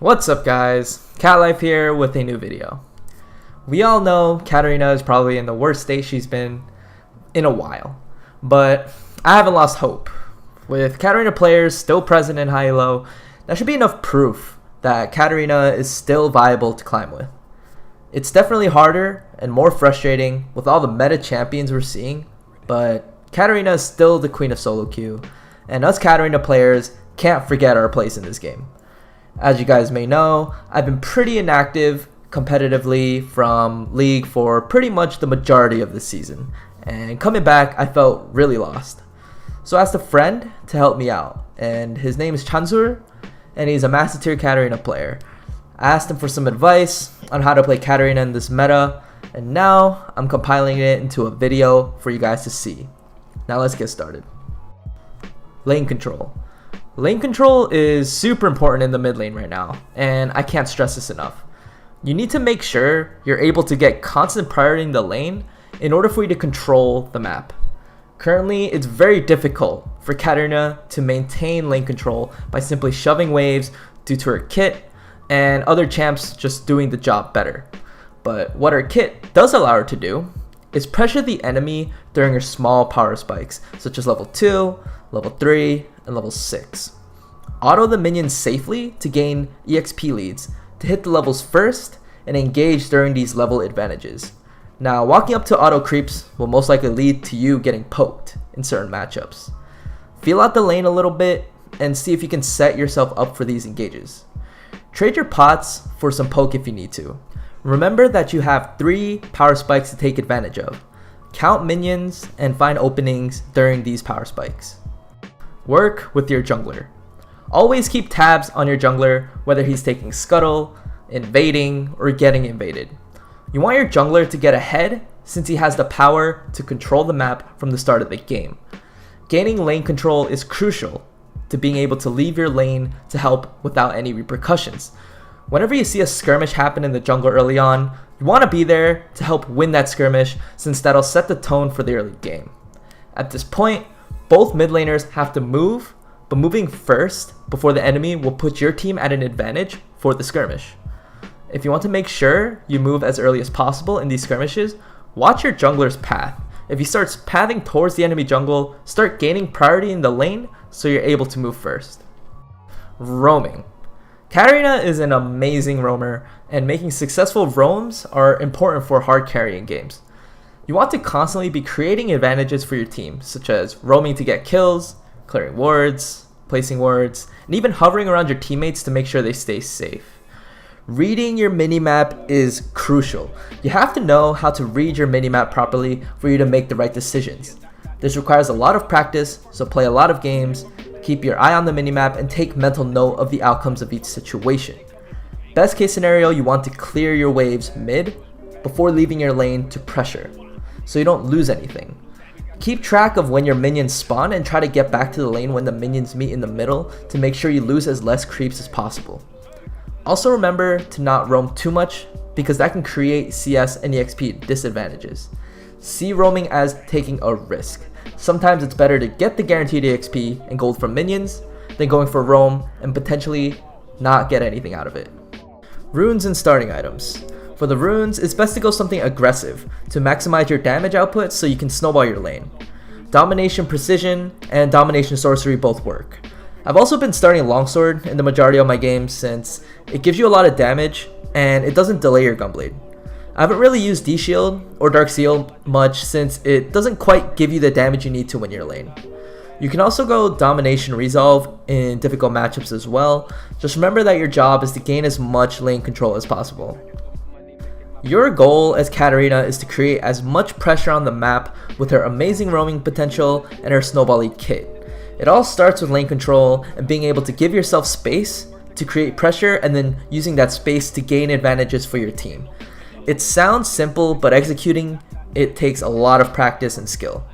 What's up guys, Katlife here with a new video. We all know KATARINA is probably in the worst state she's been in a while, but I haven't lost hope. With KATARINA players still present in high-low, that should be enough proof that KATARINA is still viable to climb with. It's definitely harder and more frustrating with all the meta champions we're seeing, but KATARINA is still the queen of solo queue, and us KATARINA players can't forget our place in this game. As you guys may know, I've been pretty inactive competitively from League for pretty much the majority of the season, and coming back I felt really lost. So I asked a friend to help me out, and his name is Chansur, and he's a Master Tier KATARINA player. I asked him for some advice on how to play KATARINA in this meta, and now I'm compiling it into a video for you guys to see. Now let's get started. Lane control. Lane control is super important in the mid lane right now, and I can't stress this enough. You need to make sure you're able to get constant priority in the lane in order for you to control the map. Currently, it's very difficult for KATARINA to maintain lane control by simply shoving waves due to her kit and other champs just doing the job better. But what her kit does allow her to do is pressure the enemy during her small power spikes, such as level 2, level 3, and level 6. Auto the minions safely to gain EXP leads, to hit the levels first, and engage during these level advantages. Now, walking up to auto creeps will most likely lead to you getting poked in certain matchups. Feel out the lane a little bit, and see if you can set yourself up for these engages. Trade your pots for some poke if you need to. Remember that you have 3 power spikes to take advantage of. Count minions and find openings during these power spikes. Work with your jungler. Always keep tabs on your jungler, whether he's taking scuttle, invading, or getting invaded. You want your jungler to get ahead since he has the power to control the map from the start of the game. Gaining lane control is crucial to being able to leave your lane to help without any repercussions. Whenever you see a skirmish happen in the jungle early on, you want to be there to help win that skirmish since that'll set the tone for the early game. At this point, both mid laners have to move, but moving first before the enemy will put your team at an advantage for the skirmish. If you want to make sure you move as early as possible in these skirmishes, watch your jungler's path. If he starts pathing towards the enemy jungle, start gaining priority in the lane so you're able to move first. Roaming. KATARINA is an amazing roamer, and making successful roams are important for hard carrying games. You want to constantly be creating advantages for your team, such as roaming to get kills, clearing wards, placing wards, and even hovering around your teammates to make sure they stay safe. Reading your minimap is crucial. You have to know how to read your minimap properly for you to make the right decisions. This requires a lot of practice, so play a lot of games, keep your eye on the minimap, and take mental note of the outcomes of each situation. Best case scenario, you want to clear your waves mid before leaving your lane to pressure, so you don't lose anything. Keep track of when your minions spawn and try to get back to the lane when the minions meet in the middle to make sure you lose as less creeps as possible. Also remember to not roam too much because that can create CS and EXP disadvantages. See roaming as taking a risk. Sometimes it's better to get the guaranteed EXP and gold from minions than going for roam and potentially not get anything out of it. Runes and starting items. For the runes, it's best to go something aggressive to maximize your damage output so you can snowball your lane. Domination Precision and Domination Sorcery both work. I've also been starting Longsword in the majority of my games since it gives you a lot of damage and it doesn't delay your Gunblade. I haven't really used D-Shield or Dark Seal much since it doesn't quite give you the damage you need to win your lane. You can also go Domination Resolve in difficult matchups as well. Just remember that your job is to gain as much lane control as possible. Your goal as KATARINA is to create as much pressure on the map with her amazing roaming potential and her snowball kit. It all starts with lane control and being able to give yourself space to create pressure and then using that space to gain advantages for your team. It sounds simple, but executing it takes a lot of practice and skill.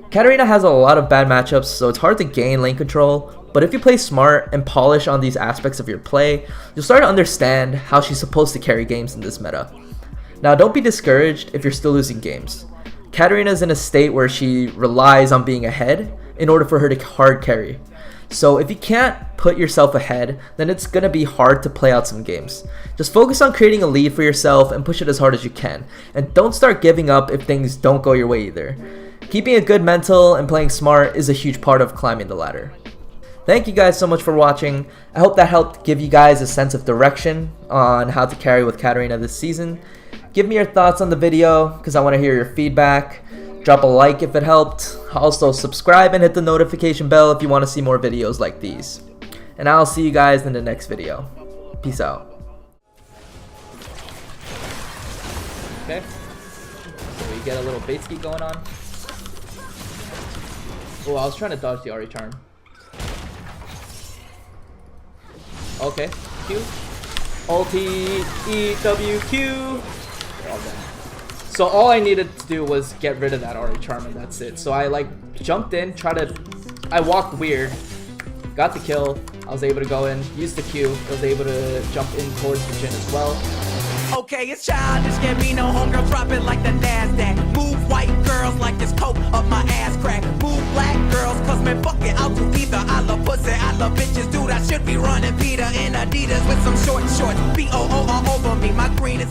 KATARINA has a lot of bad matchups, so it's hard to gain lane control, but if you play smart and polish on these aspects of your play, you'll start to understand how she's supposed to carry games in this meta. Now, don't be discouraged if you're still losing games. KATARINA is in a state where she relies on being ahead in order for her to hard carry. So if you can't put yourself ahead, then it's gonna be hard to play out some games. Just focus on creating a lead for yourself and push it as hard as you can. And don't start giving up if things don't go your way either. Keeping a good mental and playing smart is a huge part of climbing the ladder. Thank you guys so much for watching. I hope that helped give you guys a sense of direction on how to carry with Katarina this season. Give me your thoughts on the video because I want to hear your feedback. Drop a like if it helped. Also subscribe and hit the notification bell if you want to see more videos like these. And I'll see you guys in the next video. Peace out. Okay. So we get a little bait ski going on. Oh, I was trying to dodge the RE charm. Okay, Q. Ulti, EWQ. So all I needed to do was get rid of that RE charm and that's it. So I like jumped in, I walked weird, got the kill. I was able to go in, use the Q. I was able to jump in towards the Jhin as well. Okay, it's Childish, Gambino, homegirl, drop it like the NASDAQ. Move white girls like this coke up my ass crack. Move black girls, cause man, fuck it, I'll do either. I love pussy, I love bitches, dude, I should be running Peter in Adidas with some short shorts. B-O-O all over me, my green is...